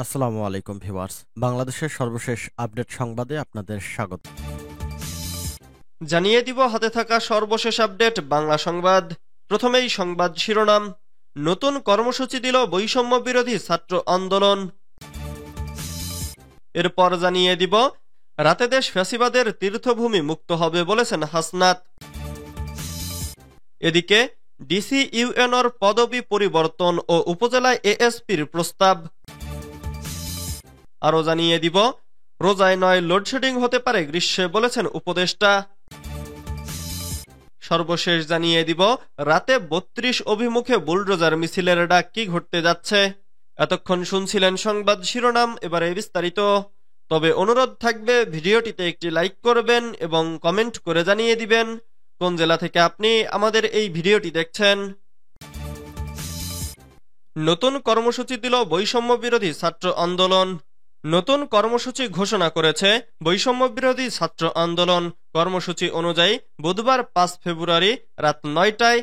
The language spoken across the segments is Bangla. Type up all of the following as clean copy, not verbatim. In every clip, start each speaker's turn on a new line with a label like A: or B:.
A: আসসালামু আলাইকুম ভিউয়ার্স, বাংলাদেশের সর্বশেষ আপডেট সংবাদে আপনাদের স্বাগত।
B: জানিয়ে দিব হাতে থাকা সর্বশেষ আপডেট বাংলা সংবাদ। প্রথমেই সংবাদ শিরোনাম। নতুন কর্মসূচি দিল বৈষম্য বিরোধী ছাত্র আন্দোলন। এরপর জানিয়ে দিব রাতে দেশ ফ্যাসিবাদের তীর্থভূমি মুক্ত হবে বলেছেন হাসনাত। এদিকে ডিসি ইউএনওর পদবি পরিবর্তন ও উপজেলায় এএসপির প্রস্তাব। আরও জানিয়ে দিব রোজায় নয় লোডশেডিং হতে পারে গ্রীষ্মে বলেছেন উপদেষ্টা। সর্বশেষ জানিয়ে দিব রাতে ৩২ অভিমুখে বুলডোজার মিছিলের ডাক, কি ঘটতে যাচ্ছে। এতক্ষণ শুনছিলেন সংবাদ শিরোনাম, এবারে বিস্তারিত। তবে অনুরোধ থাকবে ভিডিওটিতে একটি লাইক করবেন এবং কমেন্ট করে জানিয়ে দিবেন কোন জেলা থেকে আপনি আমাদের এই ভিডিওটি দেখছেন। নতুন কর্মসূচি দিল বৈষম্য বিরোধী ছাত্র আন্দোলন। নতুন কর্মসূচি ঘোষণা করেছে বৈষম্য বিরোধী ছাত্র আন্দোলন। কর্মসূচি অনুযায়ী বুধবার ৫ ফেব্রুয়ারি রাত ৯টায়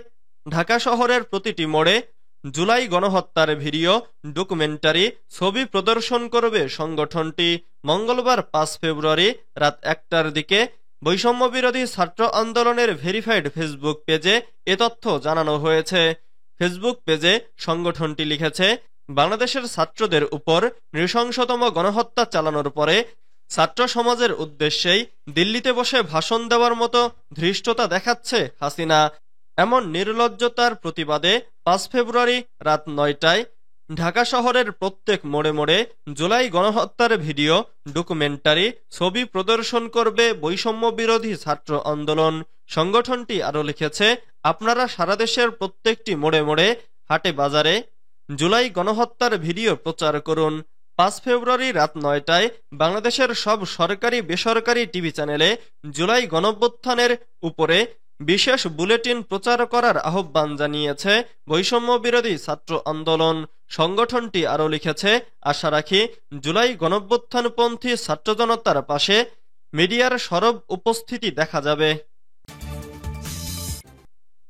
B: ঢাকা শহরের প্রতিটি মোড়ে জুলাই গণহত্যার ভিডিও, ডকুমেন্টারি, ছবি প্রদর্শন করবে সংগঠনটি। মঙ্গলবার ৫ ফেব্রুয়ারি রাত ১টার দিকে বৈষম্য বিরোধী ছাত্র আন্দোলনের ভেরিফাইড ফেসবুক পেজে এ তথ্য জানানো হয়েছে। ফেসবুক পেজে সংগঠনটি লিখেছে, বাংলাদেশের ছাত্রদের উপর নৃশংসতম গণহত্যা চালানোর পরে ছাত্র সমাজের উদ্দেশ্যেই দিল্লিতে বসে ভাষণ দেওয়ার মতো ধৃষ্টতা দেখাচ্ছে হাসিনা। এমন নির্লজ্জতার প্রতিবাদে ৫ ফেব্রুয়ারি রাত ৯টায় ঢাকা শহরের প্রত্যেক মোড়ে মোড়ে জুলাই গণহত্যার ভিডিও, ডকুমেন্টারি, ছবি প্রদর্শন করবে বৈষম্য বিরোধী ছাত্র আন্দোলন। সংগঠনটি আরও লিখেছে, আপনারা সারা দেশের প্রত্যেকটি মোড়ে মোড়ে, হাটে বাজারে জুলাই গণহত্যার ভিডিও প্রচার করুন। ৫ ফেব্রুয়ারি রাত ৯টায় বাংলাদেশের সব সরকারি বেসরকারি টিভি চ্যানেলে জুলাই গণঅভ্যুত্থানের উপরে বিশেষ বুলেটিন প্রচার করার আহ্বান জানিয়েছে বৈষম্য বিরোধী ছাত্র আন্দোলন। সংগঠনটি আরও লিখেছে, আশা রাখি জুলাই গণঅভ্যুত্থানপন্থী ছাত্র জনতার পাশে মিডিয়ার সরব উপস্থিতি দেখা যাবে।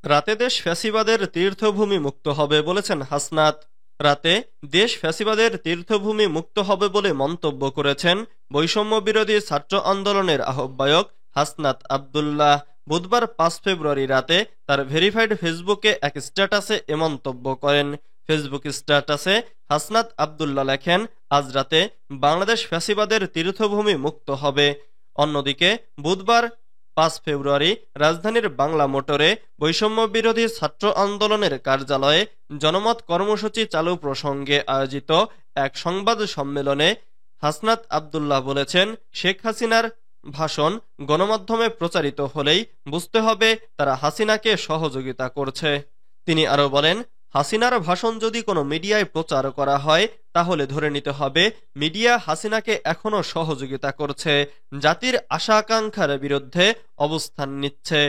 B: রাতে দেশ ফ্যাসিবাদের তীর্থভূমি মুক্ত হবে বলেছেন হাসনাত। রাতে দেশ ফ্যাসিবাদের তীর্থভূমি মুক্ত হবে বলে মন্তব্য করেছেন বৈষম্য বিরোধী ছাত্র আন্দোলনের আহ্বায়ক হাসনাত আব্দুল্লাহ। বুধবার ৫ ফেব্রুয়ারি রাতে তার ভেরিফাইড ফেসবুকে এক স্ট্যাটাসে এ মন্তব্য করেন। ফেসবুক স্ট্যাটাসে হাসনাত আব্দুল্লাহ লেখেন, আজ রাতে বাংলাদেশ ফ্যাসিবাদের তীর্থভূমি মুক্ত হবে। অন্যদিকে বুধবার ৫ ফেব্রুয়ারি রাজধানীর বাংলা মোটরে বৈষম্য বিরোধী ছাত্র আন্দোলনের কার্যালয়ে জনমত কর্মসূচি চালু প্রসঙ্গে আয়োজিত এক সংবাদ সম্মেলনে হাসনাত আব্দুল্লাহ বলেছেন, শেখ হাসিনার ভাষণ গণমাধ্যমে প্রচারিত হলেই বুঝতে হবে তারা হাসিনাকে সহযোগিতা করছে। তিনি আরও বলেন, হাসিনার ভাষণ যদি কোনো মিডিয়ায় প্রচার করা হয় তাহলে ধরে নিতে হবে মিডিয়া হাসিনাকে এখনো সহযোগিতা করছে, জাতির আশা আকাঙ্ক্ষার বিরুদ্ধে অবস্থান নিচ্ছে।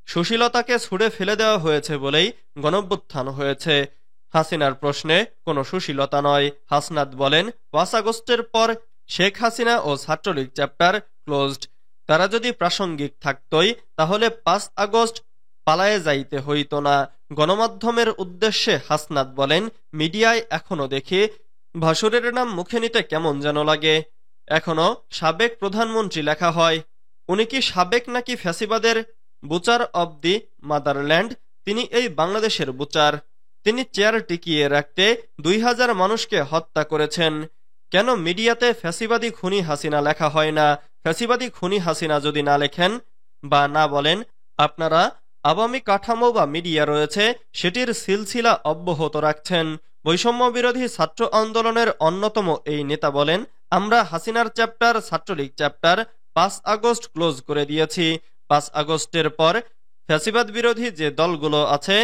B: সুশীলতাকে ছুড়ে ফেলে দেওয়া হয়েছে বলেই গণঅভ্যুত্থান হয়েছে, হাসিনার প্রশ্নে কোনো সুশীলতা নয়। হাসনাত বলেন, ৫ আগস্টের পর শেখ হাসিনা ও ছাত্রলীগ চ্যাপ্টার ক্লোজড। তারা যদি প্রাসঙ্গিক থাকতই তাহলে ৫ আগস্ট পালায়ে যাইতে হইত না। গণমাধ্যমের উদ্দেশ্যে হাসনাত বলেন, মিডিয়ায় এখনো দেখি ভাসুরের নাম মুখে নিতে কেমন যেন লাগে। এখনো সাবেক প্রধানমন্ত্রী লেখা হয়। উনি কি সাবেক নাকি ফ্যাসিবাদের বুচার অব দি মাদারল্যান্ড? তিনি এই বাংলাদেশের বুচার। তিনি চেয়ার টিকিয়ে রাখতে ২০০০ মানুষকে হত্যা করেছেন। কেন মিডিয়াতে ফ্যাসিবাদী খুনি হাসিনা লেখা হয় না? ফ্যাসিবাদী খুনি হাসিনা যদি না লেখেন বা না বলেন, আপনারা আওয়ামী কাঠামো বা মিডিয়া রয়েছে সেটির সিলসিলা অব্যাহত রাখছেন। বৈষম্য বিরোধী ছাত্র আন্দোলনের অন্যতম এই নেতা বলেন, আমরা হাসিনার chapter, Chhatra League chapter ৫ August close করে দিয়েছি। ৫ আগস্টের পর ফ্যাসিবাদ বিরোধী যে দলগুলো আছে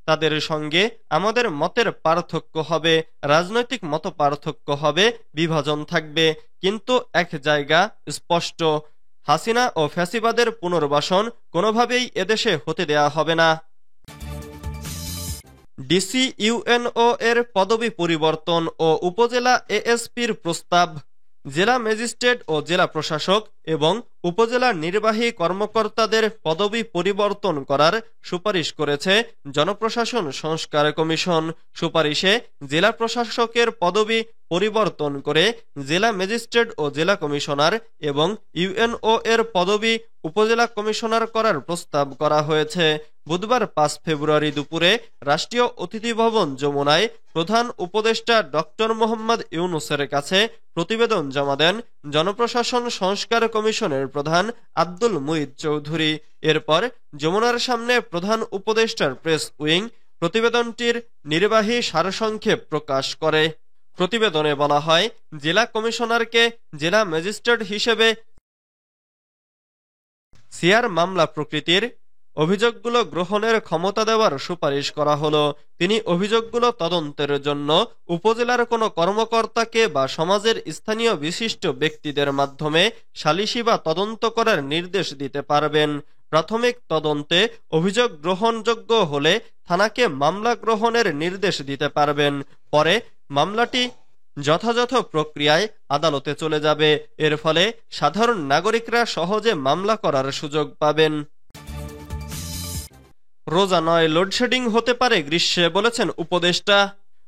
B: তাদের সঙ্গে আমাদের মতের পার্থক্য হবে, রাজনৈতিক মত পার্থক্য হবে, বিভাজন থাকবে, কিন্তু এক জায়গা স্পষ্ট, হাসিনা ও ফ্যাসিবাদের পুনর্বাসন কোনোভাবেই এদেশে হতে দেয়া হবে না। ডিসি ইউএনও এর পদবি পরিবর্তন ও উপজেলা এএসপির প্রস্তাব। জেলা ম্যাজিস্ট্রেট ও জেলা প্রশাসক এবং উপজেলা নির্বাহী কর্মকর্তাদের পদবি পরিবর্তন করার সুপারিশ করেছে জনপ্রশাসন সংস্কার কমিশন। সুপারিশে জেলা প্রশাসকের পদবি পরিবর্তন করে জেলা ম্যাজিস্ট্রেট ও জেলা কমিশনার এবং ইউএনও এর পদবি উপজেলা কমিশনার করার প্রস্তাব করা হয়েছে। বুধবার 5 ফেব্রুয়ারি দুপুরে রাষ্ট্রীয় অতিথি ভবন যমুনায় প্রধান উপদেষ্টা ডক্টর মোহাম্মদ ইউনূসের কাছে প্রতিবেদন জমা দেন জনপ্রশাসন সংস্কার কমিশনের প্রধান আব্দুল মুঈদ চৌধুরী। এরপর যমুনার সামনে প্রধান উপদেষ্টার প্রেস উইং প্রতিবেদনটির নির্বাহী সারসংক্ষেপ প্রকাশ করে। প্রতিবেদনে বলা হয়, জেলা কমিশনারকে জেলা ম্যাজিস্ট্রেট হিসেবে সিআর মামলা প্রকৃতির অভিযোগগুলো গ্রহণের ক্ষমতা দেওয়ার সুপারিশ করা হলো। তিনি অভিযোগগুলো তদন্তের জন্য উপজেলার কোনো কর্মকর্তাকে বা সমাজের স্থানীয় বিশিষ্ট ব্যক্তিদের মাধ্যমে সালিসি বা তদন্ত করার নির্দেশ দিতে পারবেন। প্রাথমিক তদন্তে অভিযোগ গ্রহণযোগ্য হলে থানাকে মামলা গ্রহণের নির্দেশ দিতে পারবেন। পরে মামলাটি যথাযথ প্রক্রিয়ায় আদালতে চলে যাবে। এর ফলে সাধারণ নাগরিকরা সহজে মামলা করার সুযোগ পাবেন। রোজা নয়, লোডশেডিং হতে পারে গ্রীষ্মে, বলেছেন উপদেষ্টা।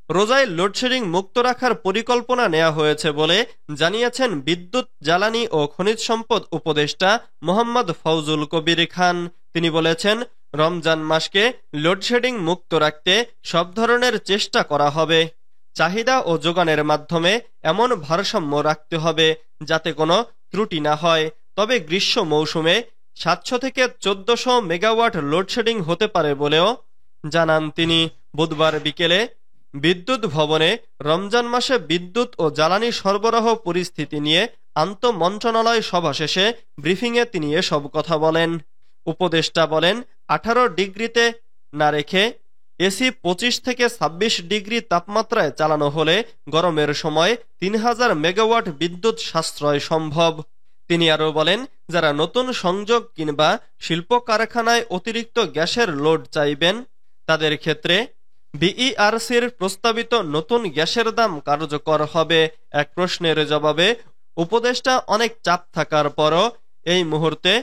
B: রোজায় লোডশেডিং মুক্ত রাখার পরিকল্পনা নেওয়া হয়েছে বলে জানিয়েছেন বিদ্যুৎ, জ্বালানি ও খনিজ সম্পদ উপদেষ্টা মোহাম্মদ ফৌজুল কবির খান। তিনি বলেছেন, রমজান মাসকে লোডশেডিং মুক্ত রাখতে সব ধরনের চেষ্টা করা হবে। চাহিদা ও যোগানের মাধ্যমে এমন ভারসাম্য রাখতে হবে যাতে কোনো ত্রুটি না হয়। তবে গ্রীষ্ম মৌসুমে 700 থেকে 1400 মেগাওয়াট লোডশেডিং হতে পারে বলেও জানান তিনি। বুধবার বিকেলে বিদ্যুৎ ভবনে রমজান মাসে বিদ্যুৎ ও জ্বালানি সরবরাহ পরিস্থিতি নিয়ে আন্তঃমন্ত্রণালয় সভা শেষে ব্রিফিংয়ে তিনি এসব কথা বলেন। উপদেষ্টা বলেন, 18 ডিগ্রিতে না রেখে এসি 25 থেকে 26 ডিগ্রি তাপমাত্রায় চালানো হলে গরমের সময় 3000 মেগাওয়াট বিদ্যুৎ সাশ্রয় সম্ভব। তিনি আরও বলেন, যারা নতুন সংযোগ কিংবা শিল্প কারখানায় অতিরিক্ত গ্যাসের লোড চাইবেন তাদের ক্ষেত্রে বিইআরসির প্রস্তাবিত নতুন গ্যাসের দাম কার্যকর হবে। এক প্রশ্নের জবাবে উপদেষ্টা অনেক চাপ থাকার পরও এই মুহূর্তে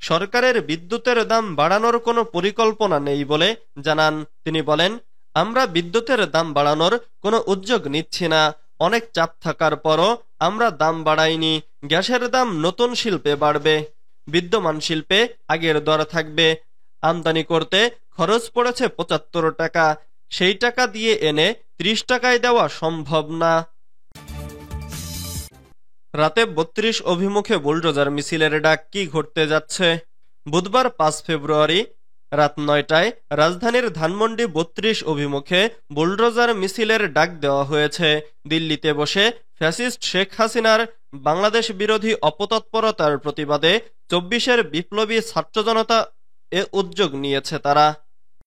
B: সরকারের বিদ্যুতের দাম বাড়ানোর কোনো পরিকল্পনা নেই বলে জানান। তিনি বলেন, আমরা বিদ্যুতের দাম বাড়ানোর কোনো উদ্যোগ নিচ্ছি না। অনেক চাপ থাকার পরও আমরা দাম বাড়াইনি। গ্যাসের দাম নতুন শিল্পে বাড়বে, বিদ্যমান শিল্পে আগের দর থাকবে। আমদানি করতে খরচ পড়েছে 75 টাকা, সেই টাকা দিয়ে এনে 30 টাকায় দেওয়া সম্ভব না। রাতে 32 অভিমুখে বুলডোজার মিছিলের ডাক, কি ঘটতে যাচ্ছে? বুধবার 5 ফেব্রুয়ারি রাত 9টায় রাজধানীর ধানমন্ডি 32 অভিমুখে বুলডোজার মিছিলের ডাক দেওয়া হয়েছে। দিল্লিতে বসে ফ্যাসিস্ট শেখ হাসিনার বাংলাদেশ বিরোধী অপতৎপরতার প্রতিবাদে 24-এর বিপ্লবী ছাত্র জনতা এ উদ্যোগ নিয়েছে তারা।